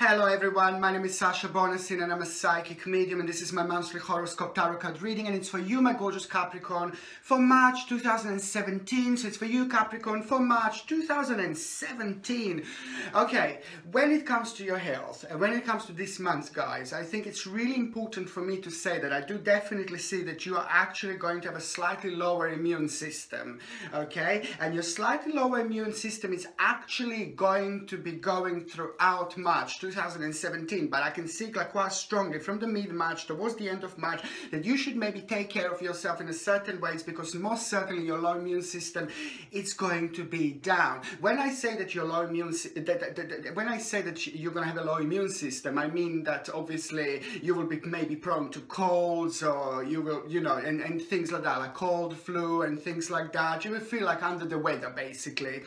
Hello everyone, my name is Sasha Bonasin and I'm a psychic medium, and this is my monthly horoscope tarot card reading, and it's for you, my gorgeous Capricorn, for March 2017. So it's for you, Capricorn, for March 2017. Okay, when it comes to your health, and when it comes to this month, guys, I think it's really important for me to say that I do definitely see that you are actually going to have a slightly lower immune system, okay? And your slightly lower immune system is actually going to be going throughout March 2017, but I can see like quite strongly from the mid-March towards the end of March that you should maybe take care of yourself in a certain ways, because most certainly your low immune system, it's going to be down. When I say that your low immune when I say that you're going to have a low immune system, I mean that obviously you will be maybe prone to colds, or you will, you know, and things like that, like cold, flu and things like that. You will feel like under the weather basically.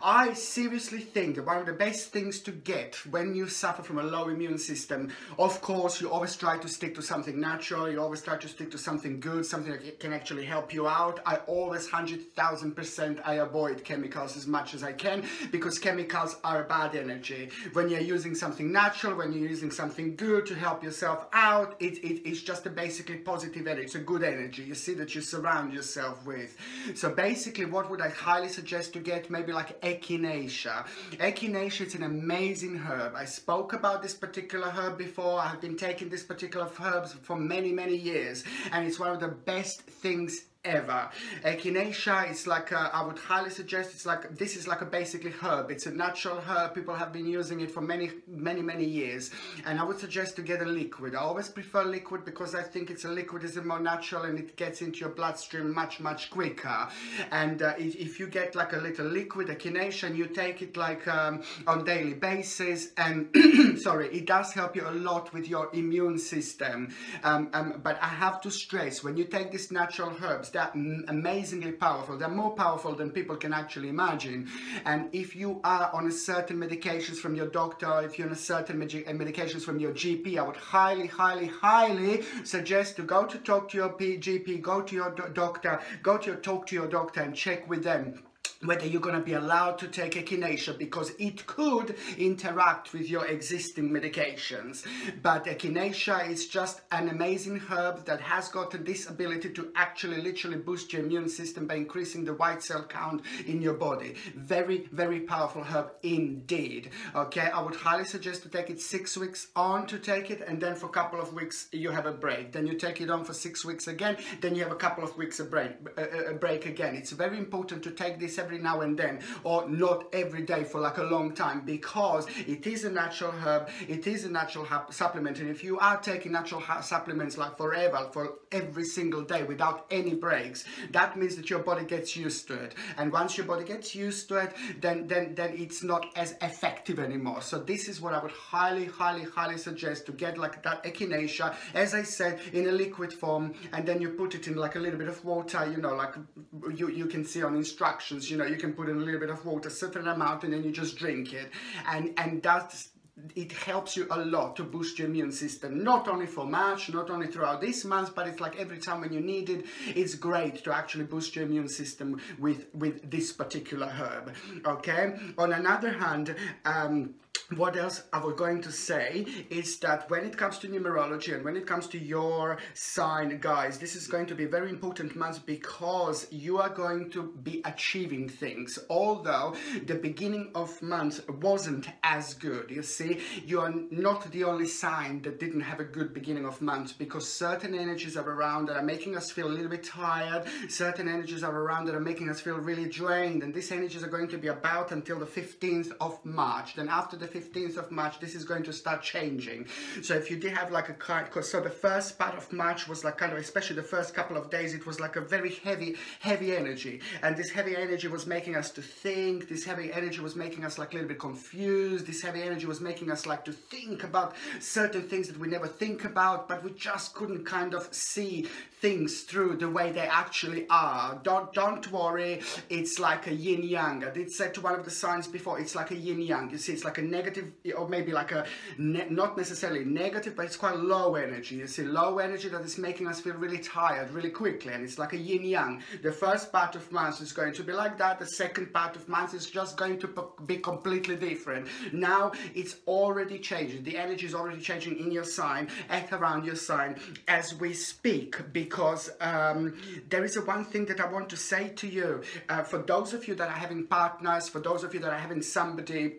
I seriously think that one of the best things to get when you suffer from a low immune system, of course, you always try to stick to something natural, you always try to stick to something good, something that can actually help you out. I always 100,000% I avoid chemicals as much as I can, because chemicals are a bad energy. When you're using something natural, when you're using something good to help yourself out, it's just a basically positive energy. It's a good energy, you see, that you surround yourself with. So basically, what would I highly suggest to get? Maybe like echinacea. Echinacea is an amazing herb. I spoke about this particular herb before. I've been taking this particular herb for many years, and it's one of the best things ever. Echinacea is like I would highly suggest, it's like, this is like a basically herb. It's a natural herb. People have been using it for many years, and I would suggest to get a liquid. I always prefer liquid because I think it's a liquid is more natural and it gets into your bloodstream much quicker. And if you get like a little liquid echinacea and you take it like on daily basis, and sorry, it does help you a lot with your immune system. But I have to stress, when you take these natural herbs, they're amazingly powerful. They're more powerful than people can actually imagine. And if you are on a certain medications from your doctor, if you're on a certain medications from your GP, I would highly suggest to go to talk to your GP, go to your doctor, talk to your doctor and check with them whether you're going to be allowed to take echinacea, because it could interact with your existing medications. But echinacea is just an amazing herb that has got this ability to actually literally boost your immune system by increasing the white cell count in your body. Very powerful herb indeed. Okay, I would highly suggest to take it 6 weeks on to take it, and then for a couple of weeks you have a break. Then you take it on for 6 weeks again, then you have a couple of weeks a break again. It's very important to take this every now and then, or not every day for like a long time, because it is a natural herb, it is a natural supplement, and if you are taking natural supplements like forever, for every single day without any breaks, that means that your body gets used to it, and once your body gets used to it, then it's not as effective anymore. So this is what I would highly suggest, to get like that echinacea, as I said, in a liquid form, and then you put it in like a little bit of water, you know, like you can see on instructions, you know, you can put in a little bit of water, certain amount, and then you just drink it, and that's, it helps you a lot to boost your immune system, not only for March, not only throughout this month, but it's like every time when you need it, it's great to actually boost your immune system with this particular herb. Okay, on another hand, what else I was going to say is that when it comes to numerology and when it comes to your sign, guys, this is going to be a very important month, because you are going to be achieving things. Although the beginning of month wasn't as good, you see, you are not the only sign that didn't have a good beginning of month, because certain energies are around that are making us feel a little bit tired, certain energies are around that are making us feel really drained, and these energies are going to be about until the 15th of March. Then after the 15th of March, this is going to start changing. So if you did have like a kind, so the first part of March was like kind of, especially the first couple of days, it was like a very heavy energy, and this heavy energy was making us to think, this heavy energy was making us like a little bit confused, this heavy energy was making us like to think about certain things that we never think about, but we just couldn't kind of see things through the way they actually are. Don't worry, it's like a yin yang. I did say to one of the signs before, it's like a yin yang. You see, it's like a negative, or maybe like a not necessarily negative, but it's quite low energy. You see, low energy that is making us feel really tired really quickly, and it's like a yin yang. The first part of month is going to be like that. The second part of month is just going to be completely different. Now it's already changing. The energy is already changing in your sign, at around your sign as we speak, because there is one thing that I want to say to you. For those of you that are having partners, for those of you that are having somebody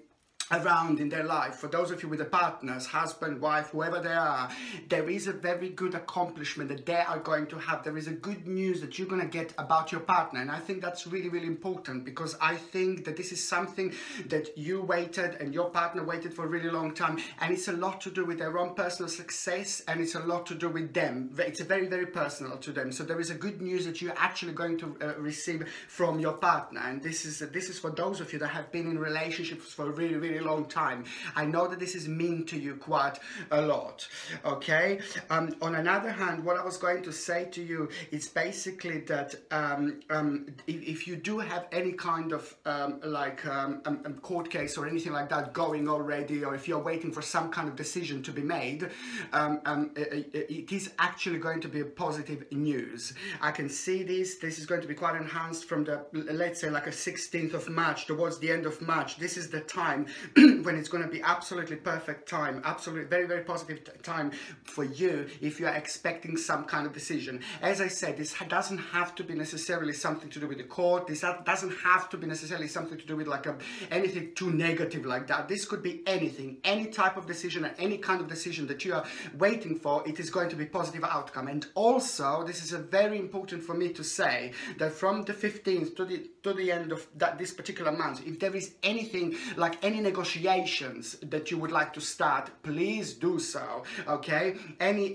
around in their life, for those of you with the partners, husband, wife, whoever they are, there is a very good accomplishment that they are going to have. There is a good news that you're going to get about your partner, and I think that's really, really important, because I think that this is something that you waited and your partner waited for a really long time, and it's a lot to do with their own personal success, and it's a lot to do with them. It's very, very personal to them. So there is a good news that you're actually going to receive from your partner, and this is for those of you that have been in relationships for a really, really long time. I know that this is mean to you quite a lot, okay? On another hand, what I was going to say to you is basically that if you do have any kind of court case or anything like that going already, or if you're waiting for some kind of decision to be made, it is actually going to be a positive news. I can see this is going to be quite enhanced from the, let's say, like a 16th of March, towards the end of March. This is the time when it's going to be absolutely perfect time, absolutely very, very positive time for you if you are expecting some kind of decision. As I said, this doesn't have to be necessarily something to do with the court. This doesn't have to be necessarily something to do with like anything too negative like that. This could be anything, any type of decision, or any kind of decision that you are waiting for. It is going to be positive outcome. And also, this is a very important for me to say, that from the 15th to the end of this particular month, if there is anything like any negotiations that you would like to start, please do so, okay? Any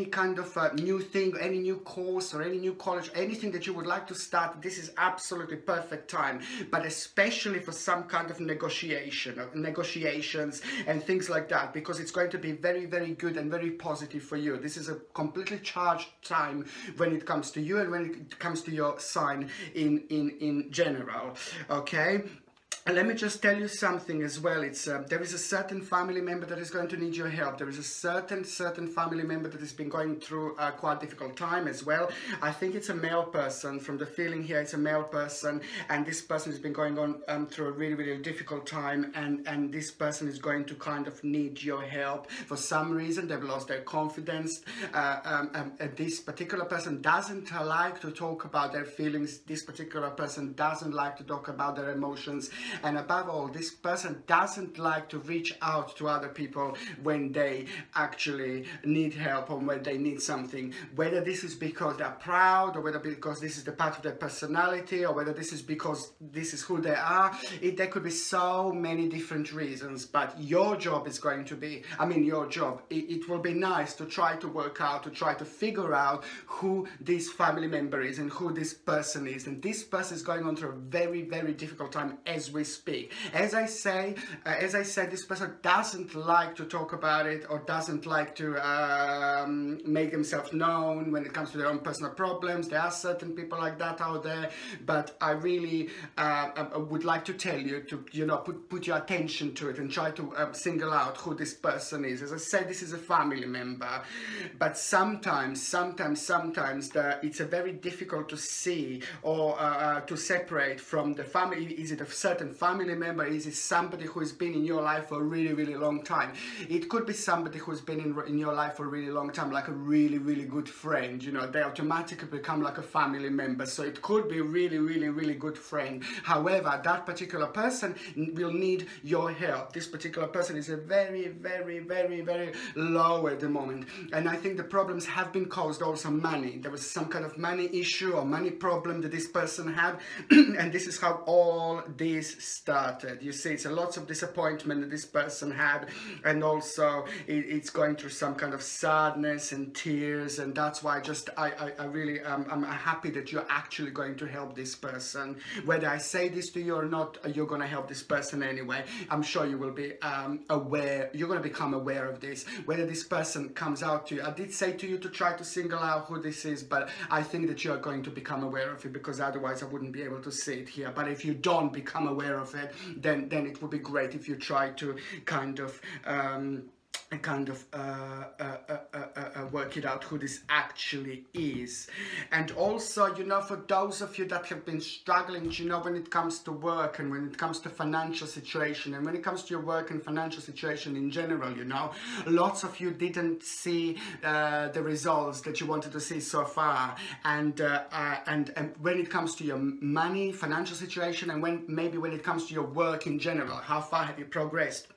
kind of new thing, any new course or any new college, anything that you would like to start, this is absolutely perfect time. But especially for some kind of negotiations and things like that, because it's going to be very, very good and very positive for you. This is a completely charged time when it comes to you and when it comes to your sign in general, okay? And let me just tell you something as well. It's there is a certain family member that is going to need your help. There is a certain family member that has been going through a quite difficult time as well. I think it's a male person. From the feeling here, it's a male person, and this person has been going on through a really, really difficult time, and this person is going to kind of need your help. For some reason, they've lost their confidence. This particular person doesn't like to talk about their feelings. This particular person doesn't like to talk about their emotions. And above all, this person doesn't like to reach out to other people when they actually need help or when they need something. Whether this is because they're proud, or whether because this is the part of their personality, or whether this is because this is who they are. There could be so many different reasons, but your job is going to be, it will be nice to try to work out, to try to figure out who this family member is and who this person is. And this person is going on through a very, very difficult time as we speak. As I said, this person doesn't like to talk about it, or doesn't like to make themselves known when it comes to their own personal problems. There are certain people like that out there, but I really would like to tell you to, put your attention to it and try to single out who this person is. As I said, this is a family member, but sometimes it's a very difficult to see or to separate from the family. Is it a certain family member? Is it somebody who has been in your life for a really, really long time? It could be somebody who's been in your life for a really long time, like a really, really good friend. They automatically become like a family member. So it could be a really, really, really good friend. However, that particular person will need your help. This particular person is a very, very, very, very low at the moment. And I think the problems have been caused also money. There was some kind of money issue or money problem that this person had. And this is how all this started. You see, it's a lot of disappointment that this person had, and also it's going through some kind of sadness and tears, and that's why I really I'm happy that you're actually going to help this person. Whether I say this to you or not, you're going to help this person anyway. I'm sure you will be aware, you're going to become aware of this. Whether this person comes out to you, I did say to you to try to single out who this is, but I think that you are going to become aware of it, because otherwise I wouldn't be able to see it here. But if you don't become aware aware of it, then it would be great if you try to kind of work it out who this actually is. And also, you know, for those of you that have been struggling, you know, when it comes to work and when it comes to financial situation and when it comes to your work and financial situation in general, you know, lots of you didn't see the results that you wanted to see so far, and when it comes to your money, financial situation, and when it comes to your work in general, how far have you progressed?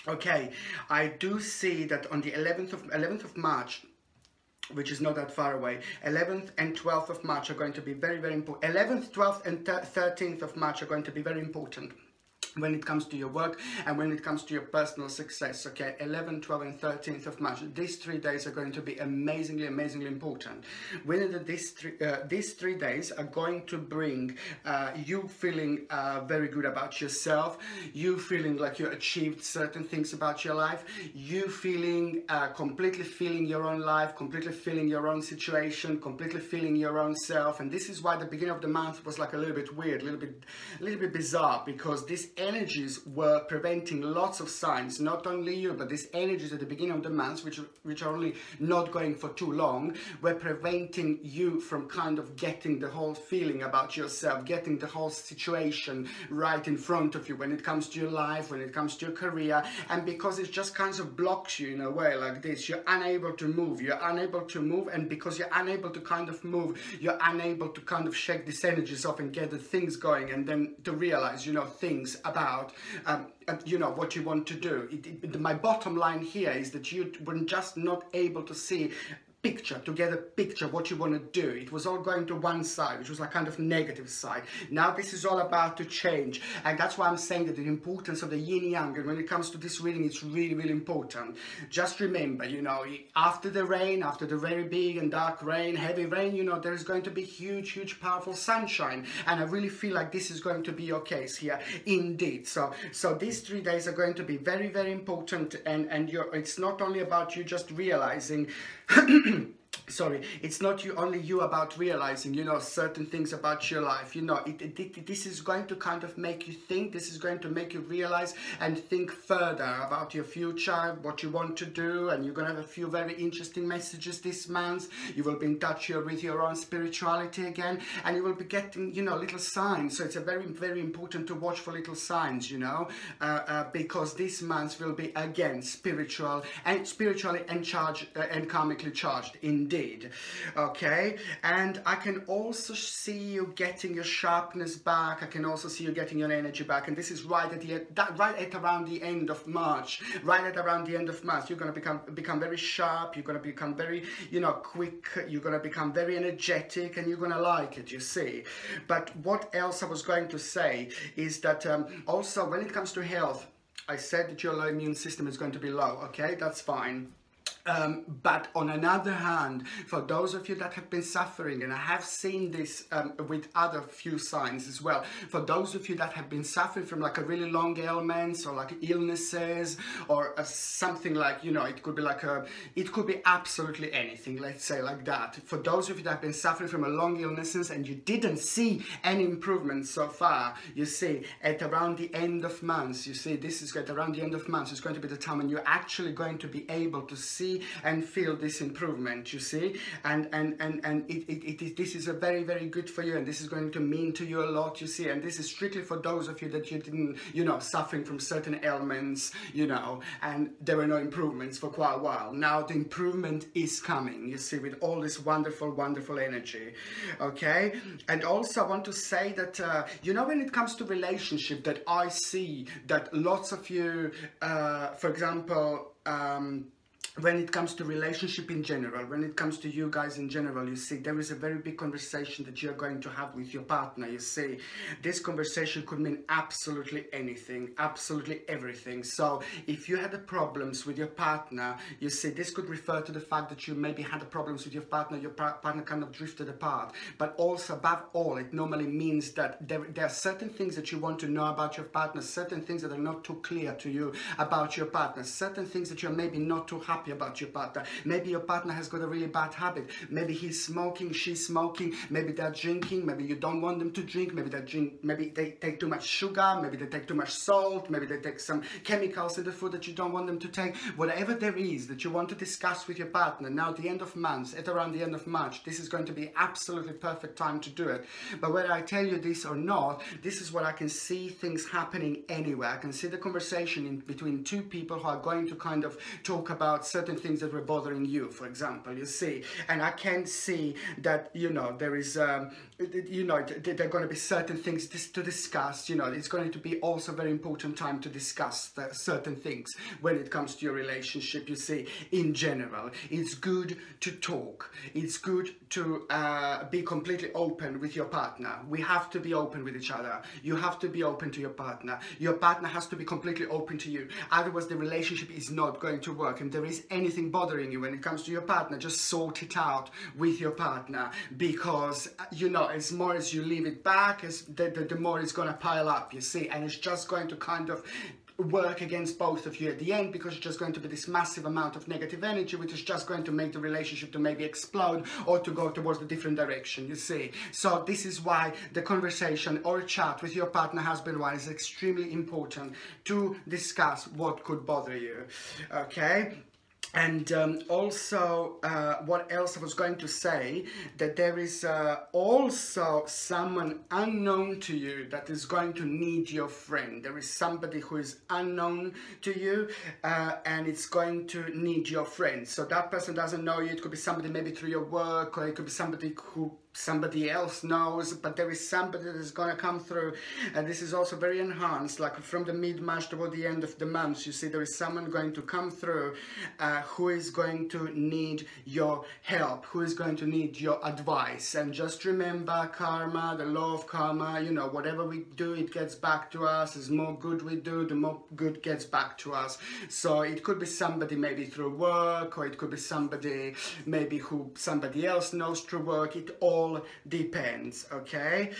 Okay, I do see that on the 11th of March, which is not that far away, 11th and 12th of March are going to be very, very important. 11th, 12th and 13th of March are going to be very important when it comes to your work and when it comes to your personal success. Okay, 11th, 12th and 13th of March, these 3 days are going to be amazingly important. These 3 days are going to bring you feeling very good about yourself, you feeling like you achieved certain things about your life, you feeling completely feeling your own life, completely feeling your own situation, completely feeling your own self. And this is why the beginning of the month was like a little bit weird, a little bit bizarre, because this energies were preventing lots of signs, not only you, but these energies at the beginning of the month, which are only not going for too long, were preventing you from kind of getting the whole feeling about yourself, getting the whole situation right in front of you when it comes to your life, when it comes to your career. And because it just kind of blocks you in a way like this, you're unable to move, and because you're unable to kind of move, you're unable to kind of shake these energies off and get the things going, and then to realize, you know, things about you know, what you want to do. My bottom line here is that you were just not able to see to get a picture of what you want to do. It was all going to one side, which was like kind of negative side. Now this is all about to change, and that's why I'm saying that the importance of the yin yang, and when it comes to this reading, it's really, really important. Just remember, you know, after the rain, after the very big and dark rain, heavy rain, you know, there is going to be huge powerful sunshine, and I really feel like this is going to be your case here indeed. So these 3 days are going to be very, very important, and it's not only about you just realizing sorry, it's not only you about realizing, you know, certain things about your life. You know, this is going to kind of make you think, this is going to make you realize and think further about your future, what you want to do, and you're going to have a few very interesting messages this month. You will be in touch here with your own spirituality again, and you will be getting, you know, little signs. So it's a very, very important to watch for little signs, you know, because this month will be again spiritually and charged and karmically charged indeed. Okay, and I can also see you getting your sharpness back. I can also see you getting your energy back, and this is right at around the end of March. Right at around the end of March, you're going to become very sharp. You're going to become very, you know, quick. You're going to become very energetic, and you're going to like it, you see. But what else I was going to say is that also when it comes to health, I said that your immune system is going to be low. Okay, that's fine. But on another hand, for those of you that have been suffering, and I have seen this with other few signs as well, for those of you that have been suffering from like a really long ailments or like illnesses or something like, you know, it could be absolutely anything, let's say like that. For those of you that have been suffering from a long illnesses and you didn't see any improvement so far, you see, at around the end of months, you see, this is at around the end of months, it's going to be the time when you're actually going to be able to see and feel this improvement, you see, and this is a very, very good for you, and this is going to mean to you a lot, you see. And this is strictly for those of you that you didn't, you know, suffering from certain ailments, you know, and there were no improvements for quite a while. Now the improvement is coming, you see, with all this wonderful energy. Okay, and also I want to say that you know, when it comes to relationship, that I see that lots of you, for example, when it comes to relationship in general, when it comes to you guys in general, you see, there is a very big conversation that you're going to have with your partner, you see. This conversation could mean absolutely anything, absolutely everything. So if you had the problems with your partner, you see, this could refer to the fact that you maybe had the problems with your partner kind of drifted apart. But also, above all, it normally means that there are certain things that you want to know about your partner, certain things that are not too clear to you about your partner, certain things that you're maybe not too happy happy about your partner. Maybe your partner has got a really bad habit. Maybe he's smoking, she's smoking, maybe they're drinking, maybe you don't want them to drink, maybe they take too much sugar, maybe they take too much salt, maybe they take some chemicals in the food that you don't want them to take. Whatever there is that you want to discuss with your partner, now at the end of month, at around the end of March, this is going to be absolutely perfect time to do it. But whether I tell you this or not, this is what I can see things happening anywhere. I can see the conversation in between two people who are going to kind of talk about certain things that were bothering you, for example, you see. And I can see that, you know, there is, you know, there are going to be certain things to discuss. You know, it's going to be also a very important time to discuss certain things when it comes to your relationship, you see, in general. It's good to talk. It's good to be completely open with your partner. We have to be open with each other. You have to be open to your partner. Your partner has to be completely open to you. Otherwise, the relationship is not going to work. And if there is anything bothering you when it comes to your partner, just sort it out with your partner, because, you know, as more as you leave it back, the more it's going to pile up, you see, and it's just going to kind of work against both of you at the end, because it's just going to be this massive amount of negative energy, which is just going to make the relationship to maybe explode or to go towards a different direction, you see. So this is why the conversation or chat with your partner, husband, wife, is extremely important to discuss what could bother you, okay? And also, what else I was going to say, that there is also someone unknown to you that is going to need your friend. There is somebody who is unknown to you, and it's going to need your friend. So that person doesn't know you. It could be somebody maybe through your work, or it could be somebody who somebody else knows, but there is somebody that is going to come through, and this is also very enhanced, like from the mid-March toward the end of the month. You see, there is someone going to come through who is going to need your help, who is going to need your advice. And just remember, karma, the law of karma, you know, whatever we do, it gets back to us. As more good we do, the more good gets back to us. So it could be somebody maybe through work, or it could be somebody maybe who somebody else knows through work. It all depends, okay?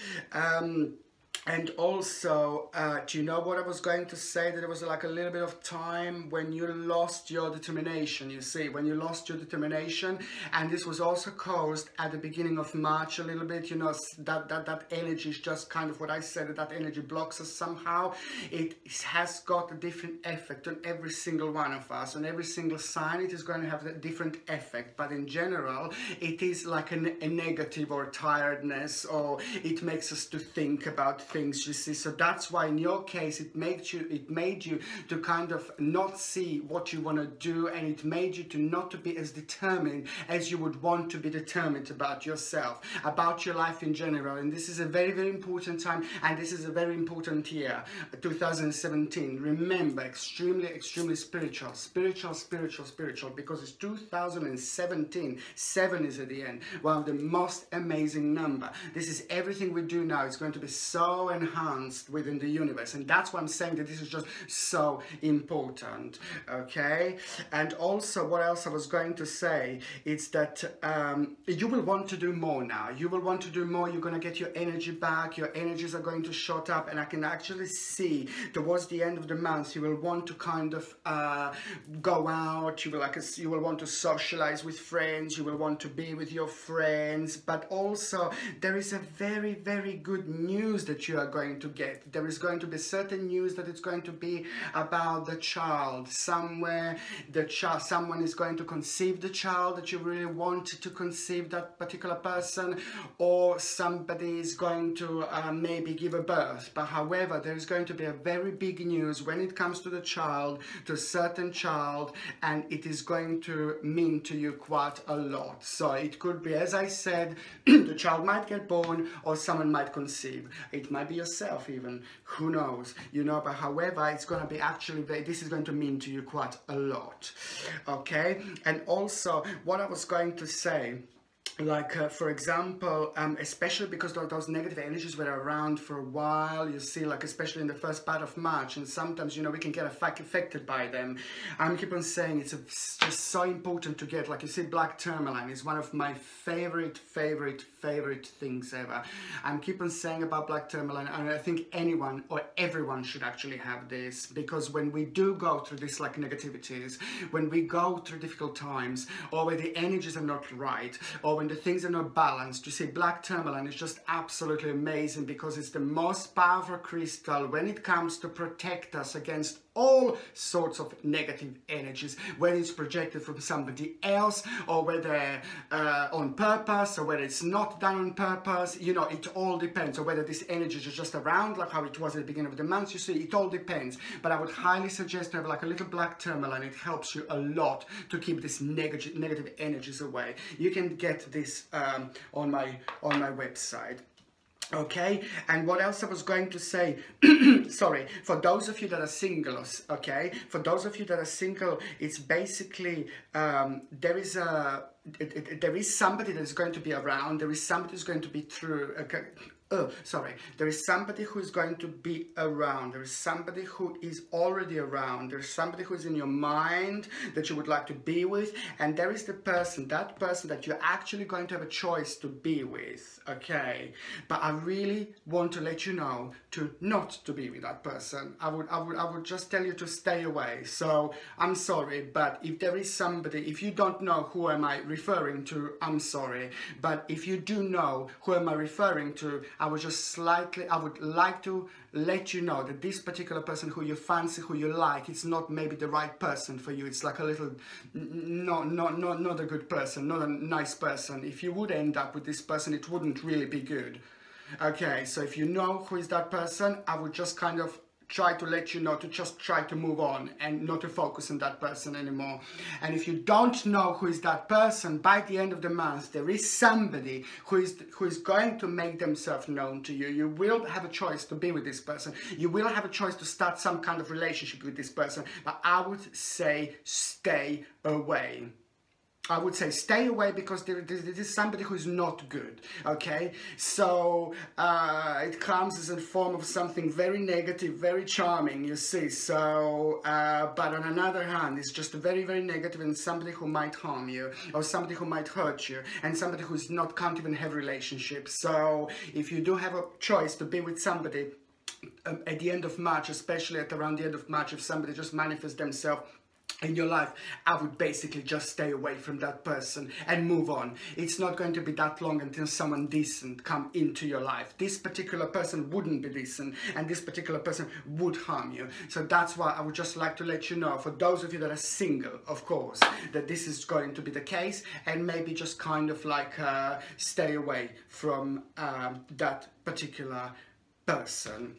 And also, do you know what I was going to say? That there was like a little bit of time when you lost your determination, you see, when you lost your determination. And this was also caused at the beginning of March a little bit, you know, that energy is just kind of what I said, that energy blocks us somehow. It has got a different effect on every single one of us. On every single sign, it is going to have a different effect. But in general, it is like a negative or tiredness, or it makes us to think about things, you see. So that's why in your case it made you to kind of not see what you want to do, and it made you to not to be as determined as you would want to be determined about yourself, about your life in general. And this is a very, very important time, and this is a very important year, 2017. Remember, extremely, extremely spiritual, because it's 2017. 7 is at the end, one of the most amazing number. This is everything we do now. It's going to be so enhanced within the universe, and that's why I'm saying that this is just so important, okay? And also, what else I was going to say is that you will want to do more now. You will want to do more. You're going to get your energy back. Your energies are going to shot up, and I can actually see towards the end of the month you will want to kind of go out. You will want to socialize with friends. You will want to be with your friends. But also, there is a very, very good news that you are going to get. There is going to be certain news that it's going to be about the child. Somewhere someone is going to conceive the child that you really wanted to conceive, that particular person, or somebody is going to maybe give a birth. But however, there is going to be a very big news when it comes to the child, to a certain child, and it is going to mean to you quite a lot. So it could be, as I said, the child might get born, or someone might conceive. It might be yourself even, who knows, you know. But however, it's going to be actually, this is going to mean to you quite a lot, okay? And also, what I was going to say like for example, especially because those negative energies were around for a while, you see, like especially in the first part of March, and sometimes, you know, we can get affected by them. I keep on saying it's just so important to get, like you see, black tourmaline is one of my favorite things ever. I keep on saying about black tourmaline, and I think anyone or everyone should actually have this, because when we do go through this like negativities, when we go through difficult times, or when the energies are not right, or when the things are not balanced, you see, black tourmaline is just absolutely amazing, because it's the most powerful crystal when it comes to protect us against all sorts of negative energies, whether it's projected from somebody else, or whether on purpose, or whether it's not done on purpose. You know, it all depends, or whether this energy is just around, like how it was at the beginning of the month. You see, it all depends. But I would highly suggest to have like a little black tourmaline. It helps you a lot to keep this negative energies away. You can get this on my website. Okay, and what else I was going to say, sorry, for those of you that are single, okay, for those of you that are single, it's basically, there is somebody that is going to be around, there is somebody who's going to be through, there is somebody who is going to be around, there is somebody who is already around, there's somebody who is in your mind that you would like to be with, and there is the person, that person that you're actually going to have a choice to be with, okay? But I really want to let you know to not to be with that person. I would just tell you to stay away. So I'm sorry, but if there is somebody, if you don't know who am I referring to, I'm sorry. But if you do know who am I referring to, I would like to let you know that this particular person who you fancy, who you like, it's not maybe the right person for you. It's like a little, not a good person, not a nice person. If you would end up with this person, it wouldn't really be good. Okay, so if you know who is that person, I would just kind of try to let you know to just try to move on and not to focus on that person anymore. And if you don't know who is that person, by the end of the month there is somebody who is going to make themselves known to you. You will have a choice to be with this person. You will have a choice to start some kind of relationship with this person. But I would say stay away. I would say stay away, because there is somebody who is not good, okay? So it comes as a form of something very negative, very charming, you see. So, but on another hand, it's just very negative, and somebody who might harm you, or somebody who might hurt you, and somebody who's not can't even have relationships. So if you do have a choice to be with somebody at the end of March, especially at around the end of March, if somebody just manifests themselves in your life, I would basically just stay away from that person and move on. It's not going to be that long until someone decent come into your life. This particular person wouldn't be decent, and this particular person would harm you. So that's why I would just like to let you know, for those of you that are single, of course, that this is going to be the case, and maybe just kind of like stay away from that particular person.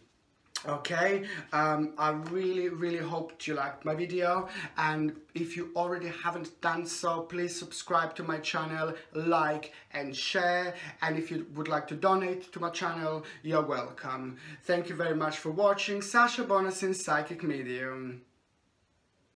Okay, I really hoped you liked my video, and if you already haven't done so, please subscribe to my channel, like and share, and if you would like to donate to my channel, you're welcome. Thank you very much for watching. Sasha Bonasin, Psychic Medium.